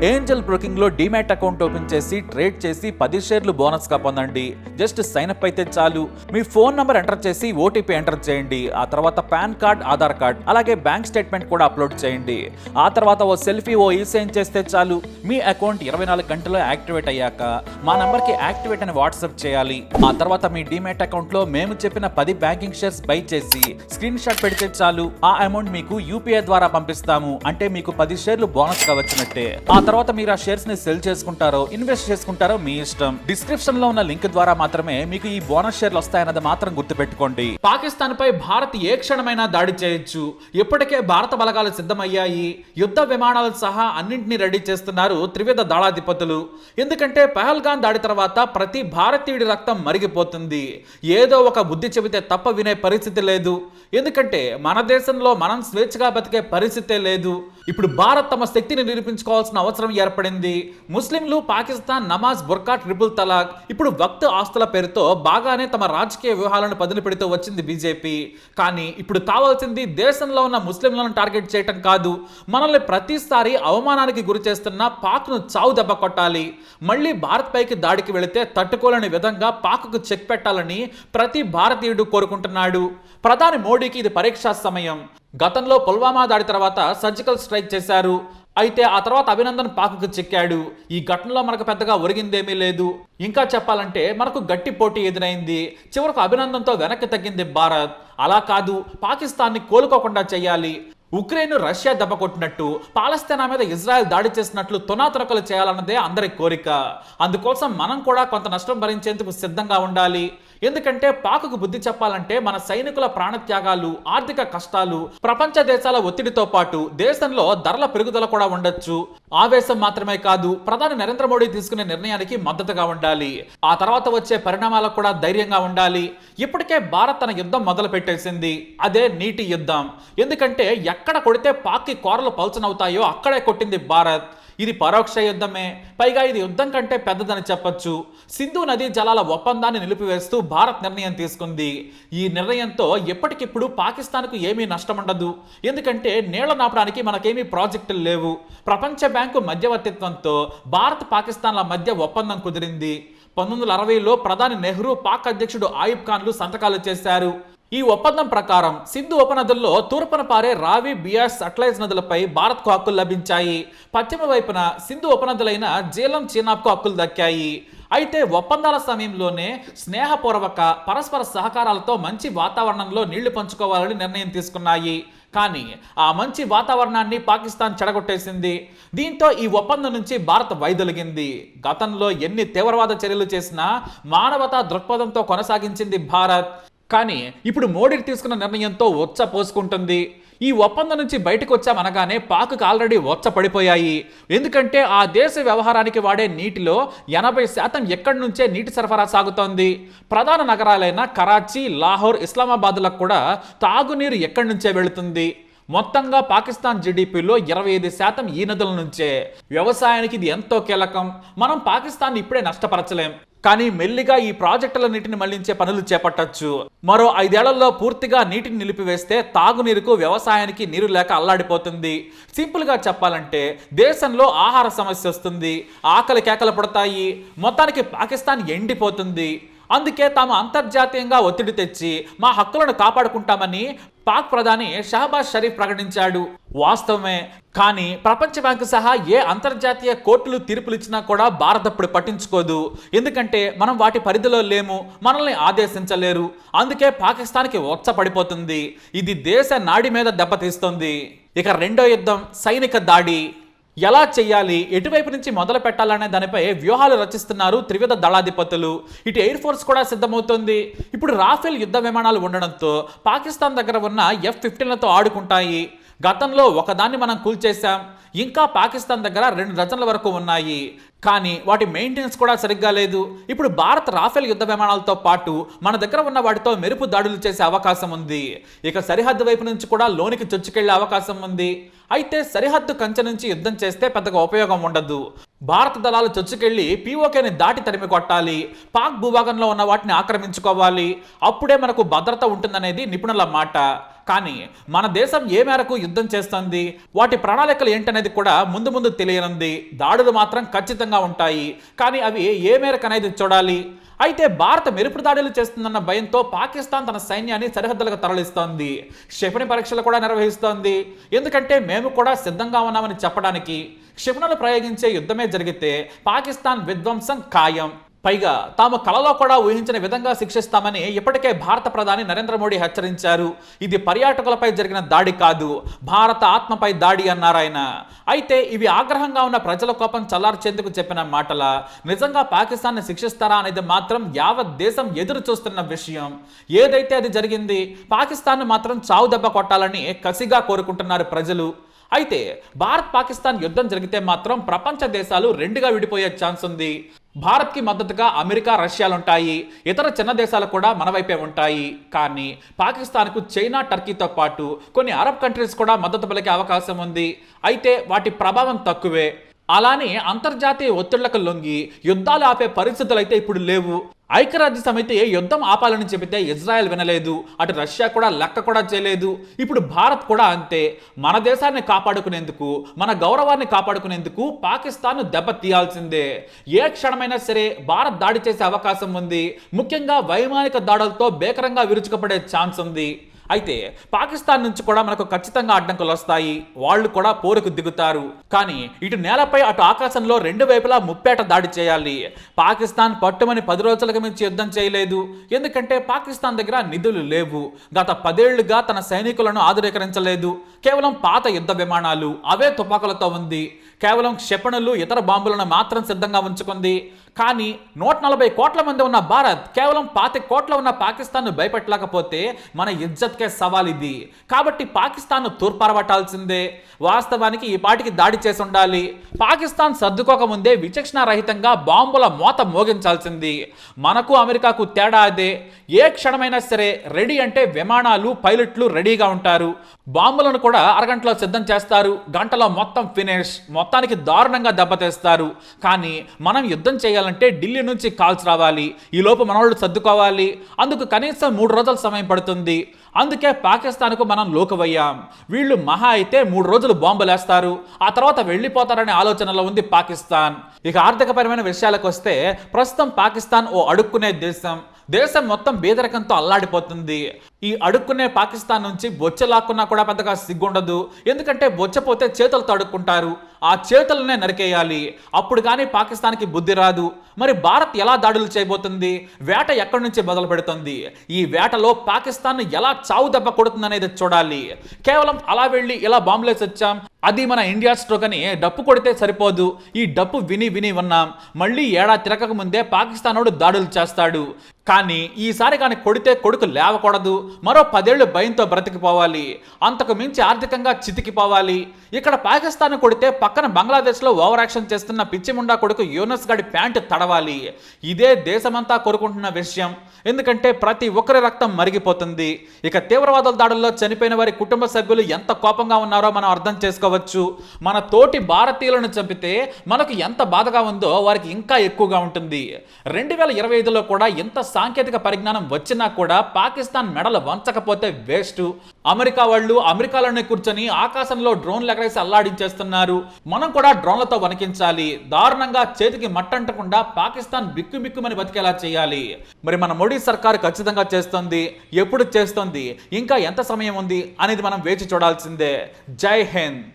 Angel broking లో demat account open చేసి trade చేసి 10 షేర్లు బోనస్ గా పొందండి. జస్ట్ సైన్ అప్ అయితే చాలు. మీ ఫోన్ నంబర్ ఎంటర్ చేసి ఓటీపీ ఎంటర్ చేయండి. ఆ తర్వాత పాన్ కార్డ్, ఆధార్ కార్డ్, అలాగే బ్యాంక్ స్టేట్మెంట్ కూడా అప్లోడ్ చేయండి. ఆ తర్వాత ఓ సెల్ఫీ, ఓ ఈ-సైన్ చేస్తే చాలు. మీ అకౌంట్ 24 గంటల్లో యాక్టివేట్ అయ్యాక మా నంబర్ కి యాక్టివేట్ అని వాట్సాప్ చేయాలి. ఆ తర్వాత మీ డీమ్యాట్ అకౌంట్ లో మేము చెప్పిన 10 బ్యాంకింగ్ షేర్స్ బై చేసి స్క్రీన్ షాట్ పెడితే చాలు. ఆ అమౌంట్ మీకు యూపీఐ ద్వారా పంపిస్తాము. అంటే మీకు 10 షేర్లు బోనస్ గా వచ్చినట్టే. ఆ తర్వాత మీరు ఆ షేర్స్ ని సెల్ చేసుకుంటారో ఇన్వెస్ట్ చేసుకుంటారో మీ ఇష్టం. డిస్క్రిప్షన్ లో ఉన్న లింక్ ద్వారా మాత్రమే మీకు ఈ బోనస్ షేర్లు వస్తాయన్నది మాత్రం గుర్తుపెట్టుకోండి. పాకిస్తాన్ పై భారత్ ఏ క్షణమైనా దాడి చేయొచ్చు. ఇప్పటికే భారత బలగాలు సిద్ధమయ్యాయి. యుద్ధ విమానాలు సహా అన్నింటినీ రెడీ చేస్తున్నారు త్రివిధ దళాధిపతులు. ఎందుకంటే పహల్గాన్ దాడి తర్వాత ప్రతి భారతీయుడి రక్తం మరిగిపోతుంది. ఏదో ఒక బుద్ధి చెబితే తప్ప వినే పరిస్థితి లేదు. ఎందుకంటే మన దేశంలో మనం స్వేచ్ఛగా బతికే పరిస్థితే లేదు. ఇప్పుడు భారత్ తమ శక్తిని నిరూపించుకోవాల్సిన అవసరం ఏర్పడింది. ముస్లింలు, పాకిస్తాన్, నమాజ్, బుర్కా, ట్రిపుల్ తలాక్, ఇప్పుడు వక్త్ ఆస్తుల పేరుతో బాగానే తమ రాజకీయ వ్యూహాలను పదును పెడుతూ వచ్చింది బీజేపీ. కానీ ఇప్పుడు కావాల్సింది దేశంలో ఉన్న ముస్లింలను టార్గెట్ చేయటం కాదు. మనల్ని ప్రతిసారి అవమానానికి గురి చేస్తున్న పాక్ను చావు దెబ్బ కొట్టాలి. మళ్ళీ భారత్ పైకి దాడికి వెళితే తట్టుకోలేని విధంగా పాక్కు చెక్ పెట్టాలని ప్రతి భారతీయుడు కోరుకుంటున్నాడు. ప్రధాని మోడీకి ఇది పరీక్షా సమయం. గతంలో పుల్వామా దాడి తర్వాత సర్జికల్ స్ట్రైక్ చేశారు. అయితే ఆ తర్వాత అభినందన్ పాక్కు చిక్కాడు. ఈ ఘటనలో మనకు పెద్దగా ఒరిగిందేమీ లేదు. ఇంకా చెప్పాలంటే మనకు గట్టి పోటీ ఎదురైంది. చివరకు అభినందన్తో వెనక్కి తగ్గింది భారత్. అలా కాదు, పాకిస్తాన్ని కోలుకోకుండా చేయాలి. ఉక్రెయిన్ రష్యా దెబ్బ కొట్టినట్టు, పాలస్తీనా మీద ఇజ్రాయెల్ దాడి చేసినట్లు తునాతునకలు చేయాలన్నదే అందరి కోరిక. అందుకోసం మనం కూడా కొంత నష్టం భరించేందుకు సిద్ధంగా ఉండాలి. ఎందుకంటే పాక్కు బుద్ధి చెప్పాలంటే మన సైనికుల ప్రాణత్యాగాలు, ఆర్థిక కష్టాలు, ప్రపంచ దేశాల ఒత్తిడితో పాటు దేశంలో ధరల పెరుగుదల కూడా ఉండొచ్చు. ఆవేశం మాత్రమే కాదు, ప్రధాని నరేంద్ర మోడీ తీసుకునే నిర్ణయానికి మద్దతుగా ఉండాలి. ఆ తర్వాత వచ్చే పరిణామాలకు కూడా ధైర్యంగా ఉండాలి. ఇప్పటికే భారత్ తన యుద్ధం మొదలు పెట్టేసింది. అదే నీటి యుద్ధం. ఎందుకంటే ఎక్కడ కొడితే పాక్కి కోరలు పల్చనవుతాయో అక్కడే కొట్టింది భారత్. ఇది పరోక్ష యుద్ధమే. పైగా ఇది యుద్ధం కంటే పెద్దదని చెప్పొచ్చు. సింధు నదీ జలాల ఒప్పందాన్ని నిలిపివేస్తూ భారత్ నిర్ణయం తీసుకుంది. ఈ నిర్ణయంతో ఎప్పటికిప్పుడు పాకిస్తాన్కు ఏమీ నష్టం ఉండదు. ఎందుకంటే నీళ్ల నాపడానికి మనకేమీ ప్రాజెక్టులు లేవు. ప్రపంచ బ్యాంకు మధ్యవర్తిత్వంతో భారత్, పాకిస్తాన్ల మధ్య ఒప్పందం కుదిరింది. 1960లో ప్రధాని నెహ్రూ, పాక్ అధ్యక్షుడు ఆయుబ్ ఖాన్లు సంతకాలు చేశారు. ఈ ఒప్పందం ప్రకారం సింధు ఉపనదుల్లో తూర్పున పారే రావి, బియాస్, సట్లైజ్ నదులపై భారత్కు హక్కులు లభించాయి. పశ్చిమ వైపున సింధు ఉపనదులైన జీలం, చీనాబ్కు హక్కులు దక్కాయి. అయితే ఒప్పందాల సమయంలోనే స్నేహపూర్వక పరస్పర సహకారాలతో మంచి వాతావరణంలో నీళ్లు పంచుకోవాలని నిర్ణయం తీసుకున్నాయి. కానీ ఆ మంచి వాతావరణాన్ని పాకిస్తాన్ చెడగొట్టేసింది. దీంతో ఈ ఒప్పందం నుంచి భారత్ వైదొలిగింది. గతంలో ఎన్ని తీవ్రవాద చర్యలు చేసినా మానవతా దృక్పథంతో కొనసాగించింది భారత్. కానీ ఇప్పుడు మోడీ తీసుకున్న నిర్ణయంతో ఉచ్చ పోసుకుంటుంది. ఈ ఒప్పందం నుంచి బయటకు వచ్చామనగానే పాక్కు ఆల్రెడీ ఉచ్చ పడిపోయాయి. ఎందుకంటే ఆ దేశ వ్యవహారానికి వాడే నీటిలో 80% ఎక్కడి నుంచే నీటి సరఫరా సాగుతోంది. ప్రధాన నగరాలైన కరాచీ, లాహోర్, ఇస్లామాబాద్లకు కూడా తాగునీరు ఎక్కడి నుంచే వెళుతుంది. మొత్తంగా పాకిస్తాన్ జీడిపిలో 25% ఈ నదుల నుంచే. వ్యవసాయానికి ఇది ఎంతో కీలకం. మనం పాకిస్తాన్ ఇప్పుడే నష్టపరచలేం. కానీ మెల్లిగా ఈ ప్రాజెక్టులన్నిటిని మళ్లించే పనులు చేపట్టొచ్చు. మరో 5 ఏళ్లలో పూర్తిగా నీటిని నిలిపివేస్తే తాగునీరుకు, వ్యవసాయానికి నీరు లేక అల్లాడిపోతుంది. సింపుల్ గా చెప్పాలంటే దేశంలో ఆహార సమస్య వస్తుంది. ఆకలి కేకలు పడతాయి. మొత్తానికి పాకిస్తాన్ ఎండిపోతుంది. అందుకే తాము అంతర్జాతీయంగా ఒత్తిడి తెచ్చి మా హక్కులను కాపాడుకుంటామని పాక్ ప్రధాని షహబాజ్ షరీఫ్ ప్రకటించాడు. వాస్తవమే. కానీ ప్రపంచ బ్యాంకు సహా ఏ అంతర్జాతీయ కోర్టులు తీర్పులు ఇచ్చినా కూడా భారత్ అప్పుడు పట్టించుకోదు. ఎందుకంటే మనం వాటి పరిధిలో లేము. మనల్ని ఆదేశించలేరు. అందుకే పాకిస్తాన్కి ఉచ్చ పడిపోతుంది. ఇది దేశ నాడి మీద దెబ్బతీస్తుంది. ఇక రెండో యుద్ధం, సైనిక దాడి. ఎలా చెయ్యాలి, ఎటువైపు నుంచి మొదలు పెట్టాలనే దానిపై వ్యూహాలు రచిస్తున్నారు త్రివిధ దళాధిపతులు. ఇటు ఎయిర్ ఫోర్స్ కూడా సిద్ధమవుతోంది. ఇప్పుడు రాఫెల్ యుద్ధ విమానాలు ఉండడంతో పాకిస్తాన్ దగ్గర ఉన్న F-15లతో ఆడుకుంటాయి. గతంలో ఒకదాన్ని మనం కూల్చేశాం. ఇంకా పాకిస్తాన్ దగ్గర 2 డజన్ల వరకు ఉన్నాయి. కానీ వాటి మెయింటెనెన్స్ కూడా సరిగ్గా లేదు. ఇప్పుడు భారత్ రాఫెల్ యుద్ధ విమానాలతో పాటు మన దగ్గర ఉన్న వాటితో మెరుపు దాడులు చేసే అవకాశం ఉంది. ఇక సరిహద్దు వైపు నుంచి కూడా లోనికి చొచ్చుకెళ్లే అవకాశం ఉంది. అయితే సరిహద్దు కంచె నుంచి యుద్ధం చేస్తే పెద్దగా ఉపయోగం ఉండదు. భారత దళాలు చొచ్చుకెళ్లి పీఓకేని దాటి తరిమి కొట్టాలి. పాక్ భూభాగంలో ఉన్న వాటిని ఆక్రమించుకోవాలి. అప్పుడే మనకు భద్రత ఉంటుందనేది నిపుణుల మాట. కానీ మన దేశం ఏ మేరకు యుద్ధం చేస్తుంది, వాటి ప్రణాళికలు ఏంటనేది కూడా ముందు ముందు తెలియనుంది. దాడులు మాత్రం ఖచ్చితంగా ఉంటాయి, కానీ అవి ఏ మేరకు అనేది చూడాలి. అయితే భారత మెరుపు దాడులు చేస్తుందన్న భయంతో పాకిస్తాన్ తన సైన్యాన్ని సరిహద్దులకు తరలిస్తోంది. క్షిపణి పరీక్షలు కూడా నిర్వహిస్తోంది. ఎందుకంటే మేము కూడా సిద్ధంగా ఉన్నామని చెప్పడానికి. క్షిపణులు ప్రయోగించే యుద్ధమే జరిగితే పాకిస్తాన్ విధ్వంసం ఖాయం. పైగా తాము కలలో కూడా ఊహించిన విధంగా శిక్షిస్తామని ఇప్పటికే భారత ప్రధాని నరేంద్ర మోడీ హెచ్చరించారు. ఇది పర్యాటకులపై జరిగిన దాడి కాదు, భారత ఆత్మపై దాడి అన్నారాయన. అయితే ఇవి ఆగ్రహంగా ఉన్న ప్రజల కోపం చల్లార్చేందుకు చెప్పిన మాటల. నిజంగా పాకిస్తాన్ని శిక్షిస్తారా అనేది మాత్రం యావత్ దేశం ఎదురు చూస్తున్న విషయం. ఏదైతే అది జరిగింది, పాకిస్తాన్ మాత్రం చావు దెబ్బ కొట్టాలని కసిగా కోరుకుంటున్నారు ప్రజలు. అయితే భారత్ పాకిస్తాన్ యుద్ధం జరిగితే మాత్రం ప్రపంచ దేశాలు రెండుగా విడిపోయే ఛాన్స్ ఉంది. భారత్కి మద్దతుగా అమెరికా, రష్యాలుంటాయి. ఇతర చిన్న దేశాలు కూడా మన వైపే ఉంటాయి. కానీ పాకిస్తాన్కు చైనా, టర్కీతో పాటు కొన్ని అరబ్ కంట్రీస్ కూడా మద్దతు పలికే అవకాశం ఉంది. అయితే వాటి ప్రభావం తక్కువే. అలానే అంతర్జాతీయ ఒత్తిళ్లకు లొంగి యుద్ధాలు ఆపే పరిస్థితులు అయితే ఇప్పుడు లేవు. ఐక్యరాజ్య సమితి యుద్ధం ఆపాలని చెబితే ఇజ్రాయెల్ వినలేదు, అటు రష్యా కూడా లెక్క కూడా చేయలేదు. ఇప్పుడు భారత్ కూడా అంతే. మన దేశాన్ని కాపాడుకునేందుకు, మన గౌరవాన్ని కాపాడుకునేందుకు పాకిస్తాన్ దెబ్బ తీయాల్సిందే. ఏ క్షణమైనా సరే భారత్ దాడి చేసే అవకాశం ఉంది. ముఖ్యంగా వైమానిక దాడులతో భీకరంగా విరుచుకుపడే ఛాన్స్ ఉంది. అయితే పాకిస్తాన్ నుంచి కూడా మనకు ఖచ్చితంగా అడ్డంకులు వస్తాయి. వాళ్ళు కూడా పోరుకు దిగుతారు. కానీ ఇటు నేలపై అటు ఆకాశంలో రెండు వైపులా ముప్పేట దాడి చేయాలి. పాకిస్తాన్ పట్టుమని 10 రోజులకు మించి యుద్ధం చేయలేదు. ఎందుకంటే పాకిస్తాన్ దగ్గర నిధులు లేవు. గత 10 ఏళ్లుగా తన సైనికులను ఆధునీకరించలేదు. కేవలం పాత యుద్ధ విమానాలు, అవే తుపాకులతో ఉంది. కేవలం క్షిపణులు, ఇతర బాంబులను మాత్రం సిద్ధంగా ఉంచుకుంది. కానీ 140 కోట్ల మంది ఉన్న భారత్ కేవలం 25 కోట్ల ఉన్న పాకిస్తాన్ను భయపెట్టలేకపోతే మన ఇజ్జత్కే సవాల్ ఇది. కాబట్టి పాకిస్తాన్ను తూర్పారబట్టాల్సిందే. వాస్తవానికి ఈ పాటికి దాడి చేసి ఉండాలి. పాకిస్తాన్ సర్దుకోకముందే విచక్షణారహితంగా బాంబుల మోత మోగించాల్సింది. మనకు అమెరికాకు తేడా అదే. ఏ క్షణమైనా సరే రెడీ అంటే విమానాలు, పైలట్లు రెడీగా ఉంటారు. బాంబులను కూడా అరగంటలో సిద్ధం చేస్తారు. గంటలో మొత్తం ఫినిష్. మొత్తానికి దారుణంగా దెబ్బతీస్తారు. కానీ మనం యుద్ధం చేయాలంటే ఢిల్లీ నుంచి కాల్స్ రావాలి. ఈ లోపు మనోళ్ళు సర్దుకోవాలి. అందుకు కనీసం 3 రోజుల సమయం పడుతుంది. అందుకే పాకిస్తాన్కు మనం లోకువయ్యాం. వీళ్ళు మహా అయితే 3 రోజులు బాంబులేస్తారు, ఆ తర్వాత వెళ్ళిపోతారనే ఆలోచనలో ఉంది పాకిస్తాన్. ఇక ఆర్థికపరమైన విషయాలకు వస్తే ప్రస్తుతం పాకిస్తాన్ ఓ అడుక్కునే దేశం మొత్తం బేదరికంతో అల్లాడిపోతుంది. ఈ అడుక్కునే పాకిస్తాన్ నుంచి బొచ్చ లాక్కున్నా కూడా పెద్దగా సిగ్గుండదు. ఎందుకంటే బొచ్చపోతే చేతులతో అడుక్కుంటారు. ఆ చేతులనే నరికేయాలి. అప్పుడు కానీ పాకిస్తాన్కి బుద్ధి రాదు. మరి భారత్ ఎలా దాడులు చేయబోతుంది? వేట ఎక్కడి నుంచి మొదలు పెడుతుంది? ఈ వేటలో పాకిస్తాన్ ఎలా చావు దెబ్బ కొడుతుందనేది చూడాలి. కేవలం అలా వెళ్ళి ఇలా బాంబులేసి వచ్చాం, అది మన ఇండియా స్ట్రోక్ అని డప్పు కొడితే సరిపోదు. ఈ డప్పు విని విని ఉన్నాం. మళ్ళీ ఏడాది తిరగక ముందే పాకిస్తానోడు దాడులు చేస్తాడు. కానీ ఈసారి కానీ కొడితే కొడుకు లేవకూడదు. మరో 10 ఏళ్లు భయంతో బ్రతికిపోవాలి. అంతకు మించి ఆర్థికంగా చితికిపోవాలి. ఇక్కడ పాకిస్తాన్ కొడితే పక్కన బంగ్లాదేశ్లో ఓవర్ యాక్షన్ చేస్తున్న పిచ్చిముండా కొడుకు యూనస్ గడి ప్యాంటు తడవాలి. ఇదే దేశమంతా కోరుకుంటున్న విషయం. ఎందుకంటే ప్రతి ఒక్కరి రక్తం మరిగిపోతుంది. ఇక తీవ్రవాదుల దాడుల్లో చనిపోయిన వారి కుటుంబ సభ్యులు ఎంత కోపంగా ఉన్నారో మనం అర్థం చేసుకోవచ్చు. మన తోటి భారతీయులను చంపితే మనకు ఎంత బాధగా ఉందో వారికి ఇంకా ఎక్కువగా ఉంటుంది. 2025లో కూడా ఇంత సాంకేతిక పరిజ్ఞానం వచ్చినా కూడా పాకిస్తాన్ మెడలు వంచకపోతే వేస్ట్. అమెరికా వాళ్ళు అమెరికాలోనే కూర్చొని ఆకాశంలో డ్రోన్లు ఎగరేసి అల్లాడించేస్తున్నారు. మనం కూడా డ్రోన్లతో వణికించాలి. దారుణంగా చేతికి మట్టంటకుండా పాకిస్తాన్ బిక్కుబిక్కుమని బతికేలా చేయాలి. మరి మన మోడీ సర్కారు ఖచ్చితంగా చేస్తుంది. ఎప్పుడు చేస్తుంది, ఇంకా ఎంత సమయం ఉంది అనేది మనం వేచి చూడాల్సిందే. జై హింద్.